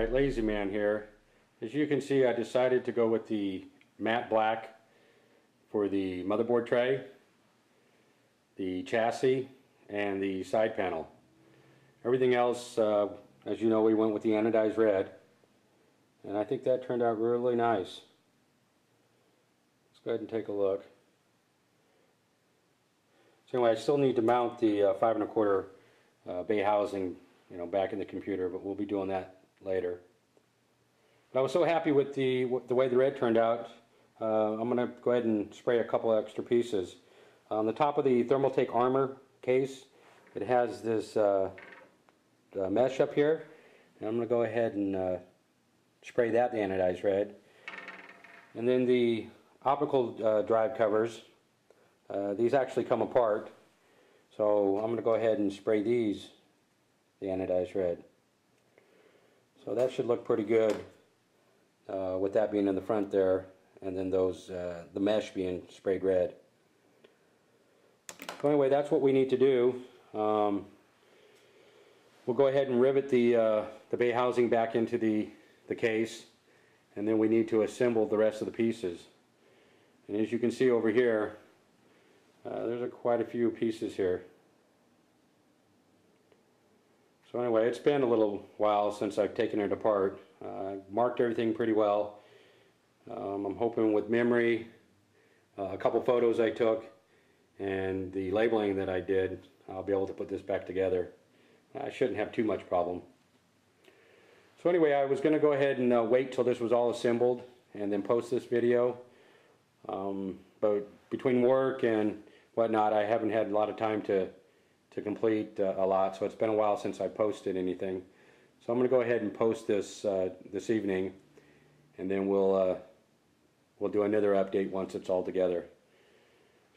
Alright, LazyMan here. As you can see, I decided to go with the matte black for the motherboard tray, the chassis, and the side panel. Everything else, as you know, we went with the anodized red, and I think that turned out really nice. Let's go ahead and take a look. So anyway, I still need to mount the 5 1/4 bay housing, back in the computer, but we'll be doing that later. But I was so happy with the way the red turned out. I'm going to go ahead and spray a couple extra pieces. On the top of the Thermaltake Armour case, it has this mesh up here, and I'm going to go ahead and spray that the anodized red. And then the optical drive covers, these actually come apart, so I'm going to go ahead and spray these the anodized red. So that should look pretty good with that being in the front there, and then those the mesh being sprayed red. So anyway, that's what we need to do. We'll go ahead and rivet the bay housing back into the case, and then we need to assemble the rest of the pieces. And as you can see over here, there's quite a few pieces here. So anyway, it's been a little while since I've taken it apart. I've marked everything pretty well. I'm hoping with memory, a couple photos I took, and the labeling that I did, I'll be able to put this back together. I shouldn't have too much problem. So anyway, I was going to go ahead and wait till this was all assembled and then post this video. But between work and whatnot, I haven't had a lot of time to complete a lot, so it's been a while since I posted anything. So I'm going to go ahead and post this this evening, and then we'll do another update once it's all together.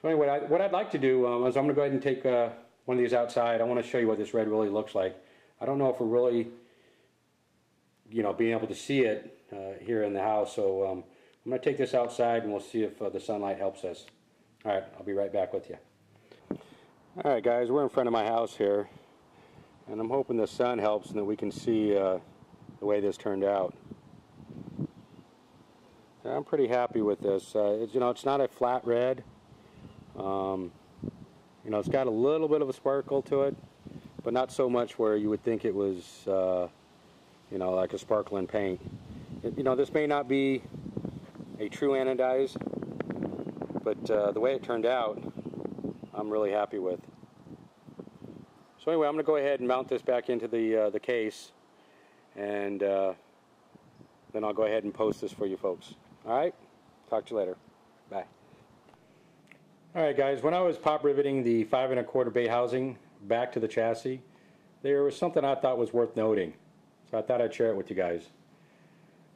So anyway, what I'd like to do is I'm going to go ahead and take one of these outside. I want to show you what this red really looks like. I don't know if we're really, being able to see it here in the house, so I'm going to take this outside and we'll see if the sunlight helps us. Alright, I'll be right back with you. Alright guys, we're in front of my house here, and I'm hoping the sun helps and that we can see the way this turned out. And I'm pretty happy with this. It's not a flat red. It's got a little bit of a sparkle to it, but not so much where you would think it was like a sparkle in paint. This may not be a true anodized, but the way it turned out, I'm really happy with. So anyway, I'm going to go ahead and mount this back into the case, and then I'll go ahead and post this for you folks. Alright, talk to you later. Bye. Alright guys, when I was pop riveting the 5 1/4 bay housing back to the chassis, there was something I thought was worth noting. So I thought I'd share it with you guys.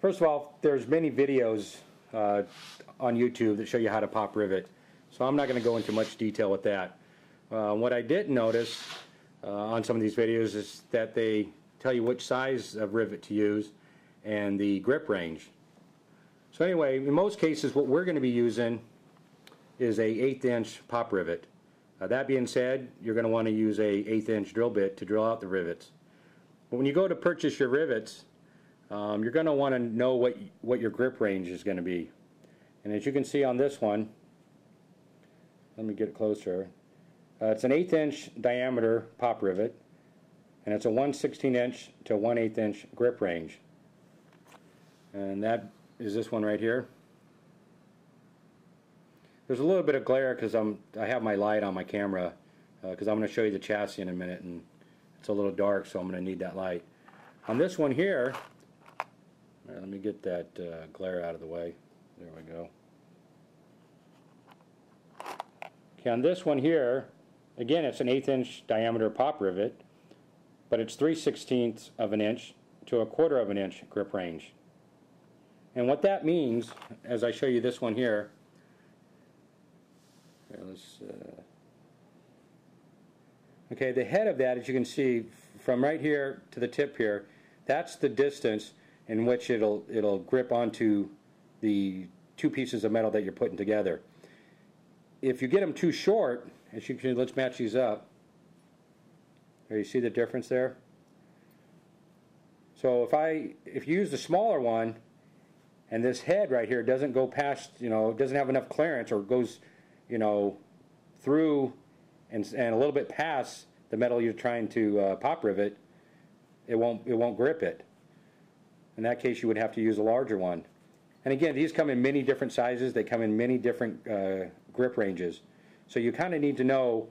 First of all, there's many videos on YouTube that show you how to pop rivet. So I'm not going to go into much detail with that. What I did notice on some of these videos is that they tell you which size of rivet to use and the grip range. So anyway, in most cases what we're going to be using is a 1/8 inch pop rivet. That being said, you're going to want to use a 1/8 inch drill bit to drill out the rivets. But when you go to purchase your rivets, you're going to want to know what your grip range is going to be. And as you can see on this one, let me get it closer. It's an 1/8 inch diameter pop rivet, and it's a 1/16 inch to 1/8 inch grip range. And that is this one right here. There's a little bit of glare because I have my light on my camera, because I'm going to show you the chassis in a minute, and it's a little dark, so I'm going to need that light. On this one here, let me get that glare out of the way. There we go. Okay, on this one here, again, it's an 1/8 inch diameter pop rivet, but it's 3/16 of an inch to 1/4 of an inch grip range. And what that means, as I show you this one here, okay, the head of that, as you can see, from right here to the tip here, that's the distance in which it'll grip onto the two pieces of metal that you're putting together. If you get them too short, as you can, let's match these up. There, you see the difference there? So So if you use the smaller one, and this head right here doesn't go past, doesn't have enough clearance, or goes, through and a little bit past the metal you're trying to pop rivet, it won't grip it. In that case, you would have to use a larger one. And again, these come in many different sizes. They come in many different grip ranges. So you kind of need to know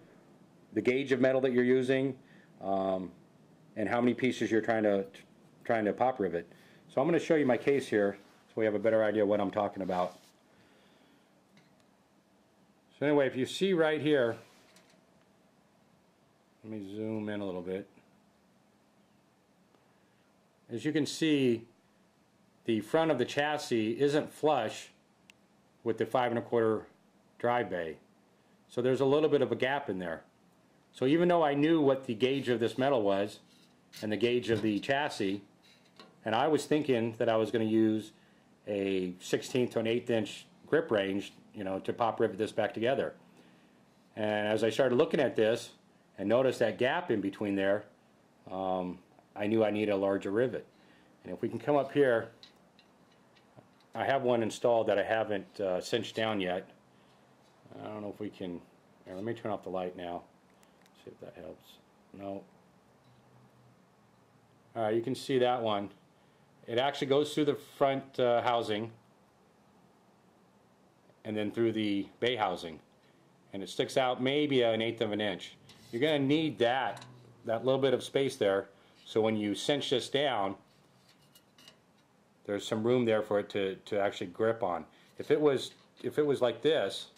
the gauge of metal that you're using, and how many pieces you're trying to pop rivet. So I'm going to show you my case here, so we have a better idea of what I'm talking about. So anyway, if you see right here, let me zoom in a little bit. As you can see, the front of the chassis isn't flush with the 5 1/4 drive bay. So there's a little bit of a gap in there. So even though I knew what the gauge of this metal was and the gauge of the chassis, and I was thinking that I was going to use a 1/16 to an 1/8 inch grip range, to pop rivet this back together. And as I started looking at this and noticed that gap in between there, I knew I needed a larger rivet. And if we can come up here, I have one installed that I haven't cinched down yet. I don't know if we can. Here, let me turn off the light now. See if that helps. No. Alright, you can see that one. It actually goes through the front housing and then through the bay housing. And it sticks out maybe an 1/8 of an inch. You're going to need that little bit of space there, so when you cinch this down, there's some room there for it to actually grip on. If it was like this,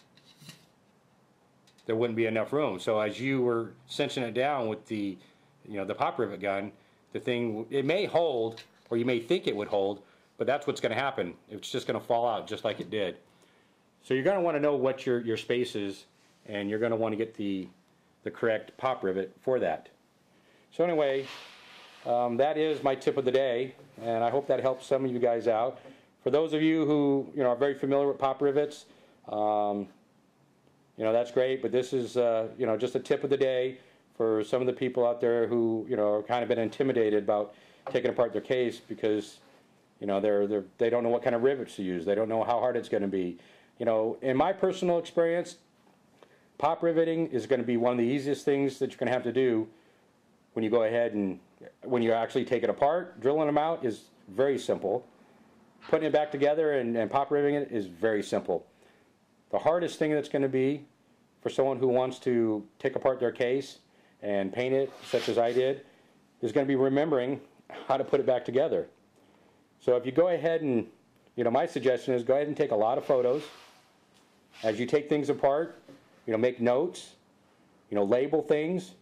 there wouldn't be enough room. So as you were cinching it down with the the pop rivet gun, the thing, it may hold, or you may think it would hold, but that's what's going to happen. It's just going to fall out just like it did. So you're going to want to know what your space is, and you're going to want to get the correct pop rivet for that. So anyway, that is my tip of the day, and I hope that helps some of you guys out. For those of you who are very familiar with pop rivets, that's great, but this is just a tip of the day for some of the people out there who are kind of been intimidated about taking apart their case because they don't know what kind of rivets to use. They don't know how hard it's going to be. In my personal experience, pop riveting is going to be one of the easiest things that you're going to have to do when you go ahead and when you actually take it apart. Drilling them out is very simple. Putting it back together and pop riveting it is very simple. The hardest thing that's going to be for someone who wants to take apart their case and paint it, such as I did, is going to be remembering how to put it back together. So if you go ahead and, my suggestion is go ahead and take a lot of photos. As you take things apart, make notes, label things,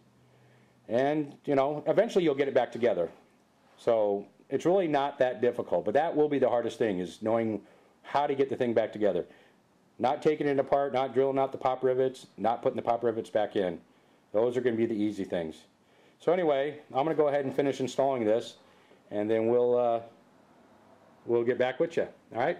and, eventually you'll get it back together. So it's really not that difficult, but that will be the hardest thing, is knowing how to get the thing back together. Not taking it apart, not drilling out the pop rivets, not putting the pop rivets back in. Those are going to be the easy things. So anyway, I'm going to go ahead and finish installing this, and then we'll get back with you. All right?